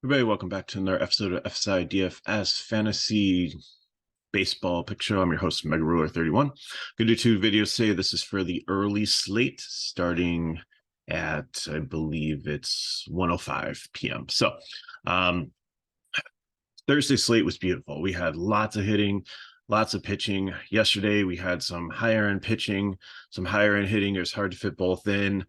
Everybody, welcome back to another episode of FSi DFS Fantasy Baseball Pick Show. I'm your host, Mega Ruler 31. Gonna do two videos today. This is for the early slate, starting at, I believe it's 1:05 p.m. So, Thursday slate was beautiful. We had lots of hitting, lots of pitching. Yesterday, we had some higher end pitching, some higher end hitting. It was hard to fit both in.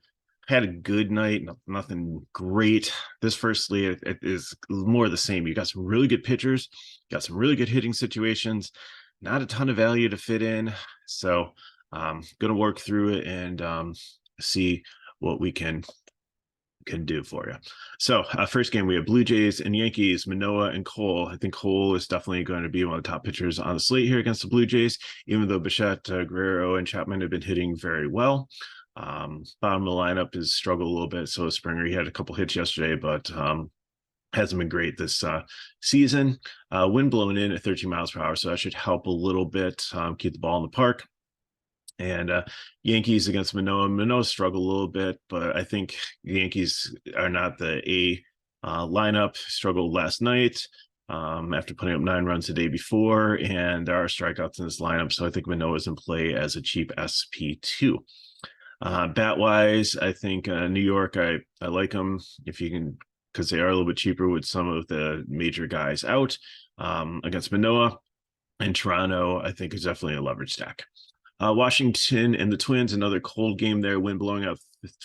Had a good night, nothing great. This first slate it is more of the same. You got some really good pitchers, got some really good hitting situations, not a ton of value to fit in. So gonna work through it and see what we can do for you. So first game, we have Blue Jays and Yankees, Manoah and Cole. I think Cole is definitely going to be one of the top pitchers on the slate here against the Blue Jays, even though Bichette, Guerrero, and Chapman have been hitting very well. Bottom of the lineup has struggled a little bit. So Springer, he had a couple hits yesterday, but hasn't been great this season. Wind blowing in at 13 miles per hour, so that should help a little bit, keep the ball in the park. And Yankees against Manoah. Manoah struggled a little bit, but I think the Yankees are not the A lineup. Struggled last night after putting up 9 runs the day before, and there are strikeouts in this lineup, so I think Manoah is in play as a cheap SP2. Bat wise, I think New York, I like them if you can, because they are a little bit cheaper with some of the major guys out. Against Manoah, and Toronto, I think is definitely a leverage stack. Washington and the Twins, another cold game there, wind blowing up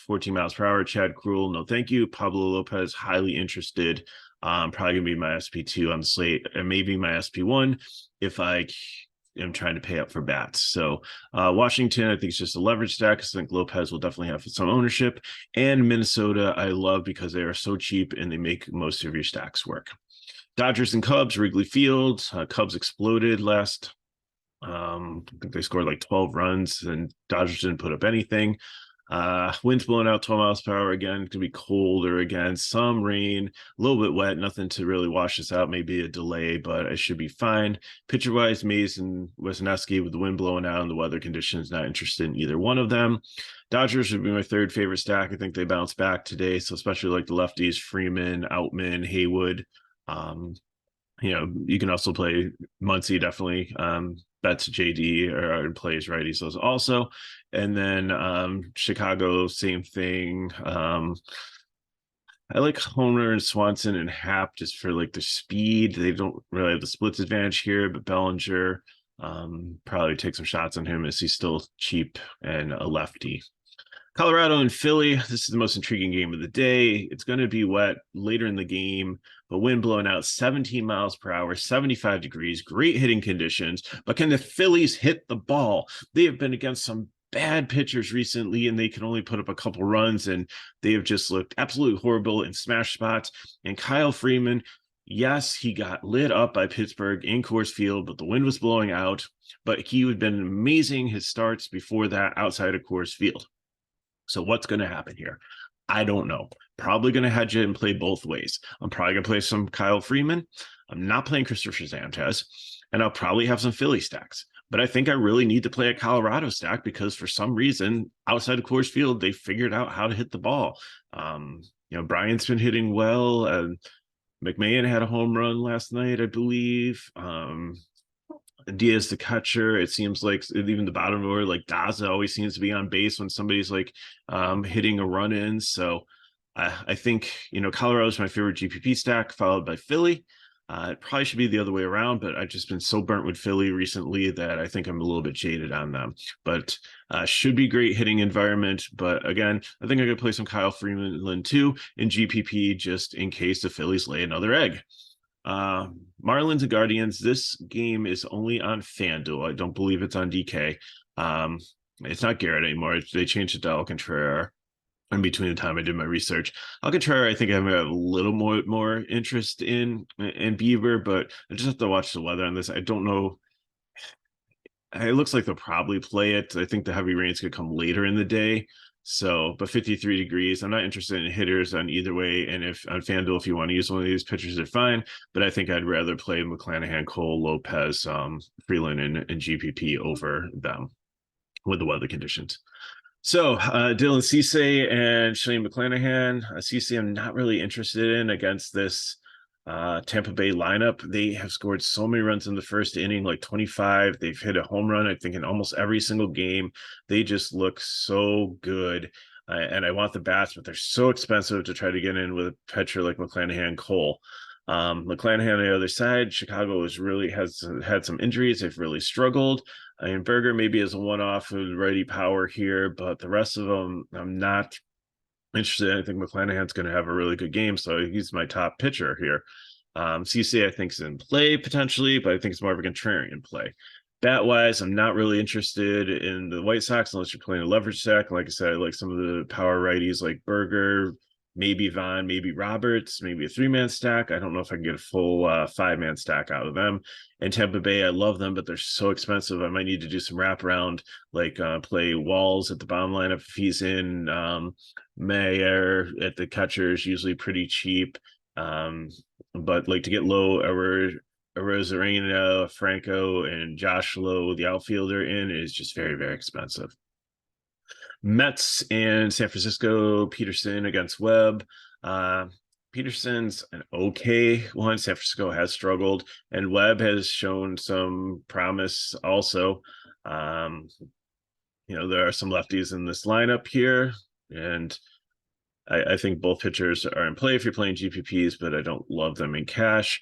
14 miles per hour. Chad Krul, no thank you. Pablo Lopez, highly interested. Probably gonna be my SP2 on the slate, and maybe my SP1 if I am trying to pay up for bats. So Washington, I think it's just a leverage stack. I think Lopez will definitely have some ownership. And Minnesota, I love because they are so cheap and they make most of your stacks work. Dodgers and Cubs, Wrigley Field. Cubs exploded last. I think they scored like 12 runs, and Dodgers didn't put up anything. Wind's blowing out 12 miles per hour again. It could be colder again, some rain, a little bit wet, nothing to really wash this out. Maybe a delay, but it should be fine. Pitcher wise, Mays and Wisniewski with the wind blowing out and the weather conditions, not interested in either one of them. Dodgers would be my third favorite stack. I think they bounce back today, so especially like the lefties, Freeman, Outman, Haywood. You can also play Muncy, definitely. Bets JD or plays righties those also. And then Chicago, same thing. I like Homer and Swanson and Happ just for like the speed. They don't really have the splits advantage here, but Bellinger probably take some shots on him as he's still cheap and a lefty. Colorado and Philly, this is the most intriguing game of the day. It's going to be wet later in the game, but wind blowing out 17 miles per hour, 75 degrees, great hitting conditions. But can the Phillies hit the ball? They have been against some bad pitchers recently, and they can only put up a couple runs, and they have just looked absolutely horrible in smash spots. And Kyle Freeman, yes, he got lit up by Pittsburgh in Coors Field, but the wind was blowing out. But he had been amazing his starts before that outside of Coors Field. So what's going to happen here? I don't know. Probably going to hedge it and play both ways. I'm probably going to play some Kyle Freeman. I'm not playing Christopher Sanchez, and I'll probably have some Philly stacks. But I think I really need to play a Colorado stack because for some reason, outside of Coors Field, they figured out how to hit the ball. Bryant's been hitting well, and McMahon had a home run last night, I believe. Diaz the catcher, it seems like even the bottom order, like Daza always seems to be on base when somebody's like hitting a run in. So I think, Colorado's my favorite GPP stack, followed by Philly. It probably should be the other way around, but I've just been so burnt with Philly recently that I think I'm a little bit jaded on them. But should be great hitting environment. But again, I think I'm going to play some Kyle Freeman too in GPP just in case the Phillies lay another egg. Marlins and Guardians, this game is only on FanDuel. I don't believe it's on DK. It's not Garrett anymore. They changed it to Alcantara in between the time I did my research. Alcantara, I think I have a little more interest in Bieber, but I just have to watch the weather on this. I don't know. It looks like they'll probably play it. I think the heavy rains could come later in the day. So, but 53 degrees, I'm not interested in hitters on either way. And if on FanDuel, if you want to use one of these pitchers, they're fine. But I think I'd rather play McClanahan, Cole, Lopez, Freeland, and GPP over them with the weather conditions. So Dylan Cease and Shane McClanahan. Cease I'm not really interested in against this Tampa Bay lineup. They have scored so many runs in the first inning, like 25. They've hit a home run, I think, in almost every single game. They just look so good. And I want the bats, but they're so expensive to try to get in with a pitcher like McClanahan Cole. McClanahan on the other side, Chicago has had some injuries. They've really struggled. I mean, Berger maybe is a one-off with righty power here, but the rest of them, I'm not interested. I think McClanahan's going to have a really good game, so he's my top pitcher here. CC, I think, is in play potentially, but I think it's more of a contrarian play. Bat wise, I'm not really interested in the White Sox unless you're playing a leverage stack. Like I said, I like some of the power righties like Berger, maybe Vaughn, maybe Roberts, maybe a 3-man stack. I don't know if I can get a full 5-man stack out of them. And Tampa Bay, I love them, but they're so expensive. I might need to do some wraparound, like play Walls at the bottom lineup if he's in. Mayer at the catcher is usually pretty cheap. But like to get low, Arozarena, Franco, and Josh Lowe, the outfielder, in is just very, very expensive. Mets and San Francisco, Peterson against Webb. Peterson's an okay one. San Francisco has struggled, and Webb has shown some promise also. There are some lefties in this lineup here, and I think both pitchers are in play if you're playing GPPs, but I don't love them in cash.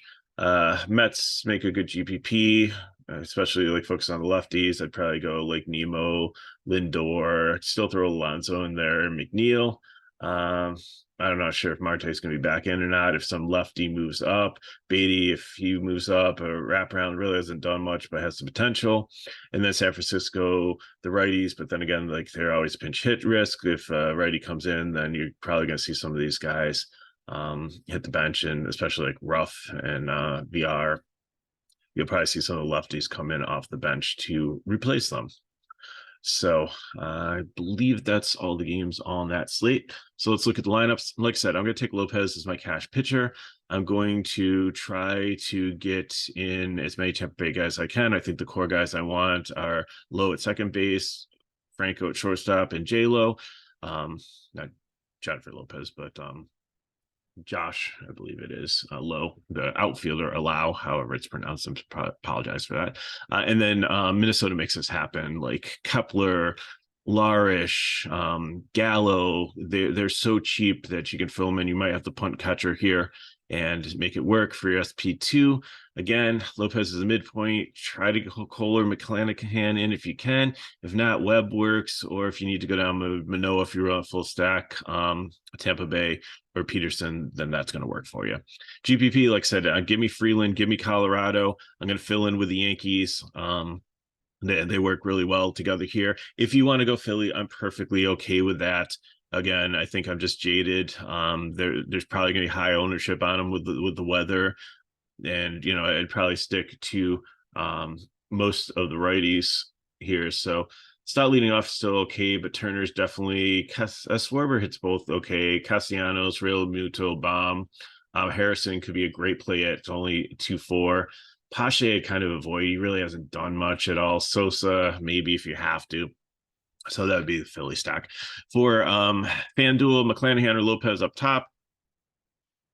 Mets make a good GPP, especially like focus on the lefties. I'd probably go like Nemo, Lindor, still throw Alonso in there, McNeil. I'm not sure if Marte's going to be back in or not. If some lefty moves up, Beatty, if he moves up, a wraparound really hasn't done much, but has some potential. And then San Francisco, the righties, but then again, like they're always pinch hit risk. If a righty comes in, then you're probably going to see some of these guys hit the bench, and especially like Ruff and VR. You'll probably see some of the lefties come in off the bench to replace them. So I believe that's all the games on that slate. So let's look at the lineups. Like I said, I'm going to take Lopez as my cash pitcher. I'm going to try to get in as many Tampa Bay guys as I can. I think the core guys I want are Lowe at second base, Franco at shortstop, and J-Lo. Not Jennifer Lopez, but Josh, I believe it is, Lowe, the outfielder, allow, however it's pronounced. I apologize for that. And then Minnesota makes this happen, like Kepler, Larish, Gallo. They're so cheap that you can fill them in. You might have to punt catcher here and make it work for your SP2. Again, Lopez is a midpoint. Try to go Kohler, McClanahan in if you can. If not, Webb works. Or if you need to go down with Manoah, if you're on full stack, Tampa Bay or Peterson, then that's going to work for you. GPP, like I said, give me Freeland, give me Colorado. I'm going to fill in with the Yankees. They work really well together here. If you want to go Philly, I'm perfectly okay with that. Again, I think I'm just jaded. There's probably going to be high ownership on them with the weather, and I'd probably stick to most of the righties here. So start leading off still okay, but Turner's definitely Schwarber hits both okay. Castellanos, Real Muto, Bomb. Harrison could be a great play at only 2-4. Pache I kind of avoid. He really hasn't done much at all. Sosa, maybe if you have to. So that would be the Philly stack. For FanDuel, McClanahan or Lopez up top.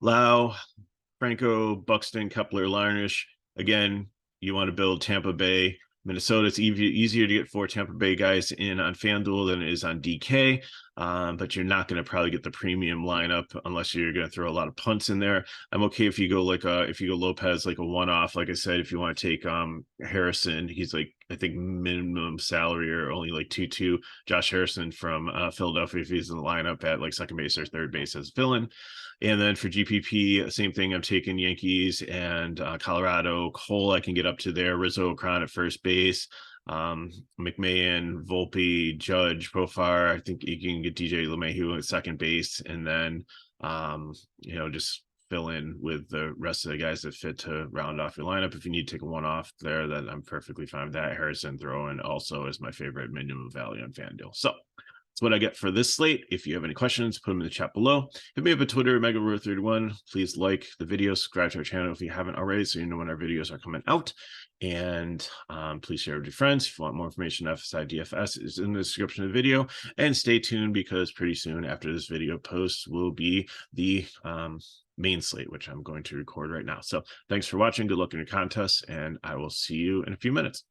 Lau, Franco, Buxton, Kepler, Larnish. Again, you want to build Tampa Bay. Minnesota, it's easier to get 4 Tampa Bay guys in on FanDuel than it is on DK, but you're not going to probably get the premium lineup unless you're going to throw a lot of punts in there. I'm okay if you go Lopez like a one-off. Like I said, if you want to take Harrison, he's like I think minimum salary or only like 2-2. Josh Harrison from Philadelphia, if he's in the lineup at like second base or third base as villain. And then for GPP, same thing. I'm taking Yankees and Colorado. Cole, I can get up to there. Rizzo, Cron at first base. McMahon, Volpe, Judge, Profar. I think you can get DJ LeMahieu at second base, and then just fill in with the rest of the guys that fit to round off your lineup. If you need to take a one off there, then I'm perfectly fine with that. Harrison throw in also is my favorite minimum value on FanDuel. So That's what I get for this slate. If you have any questions, put them in the chat below. Hit me up at Twitter, MegaRuler31. Please like the video, subscribe to our channel if you haven't already, so you know when our videos are coming out. And please share with your friends. If you want more information, FSi DFS is in the description of the video. And stay tuned, because pretty soon after this video posts will be the main slate, which I'm going to record right now. So thanks for watching. Good luck in your contests, and I will see you in a few minutes.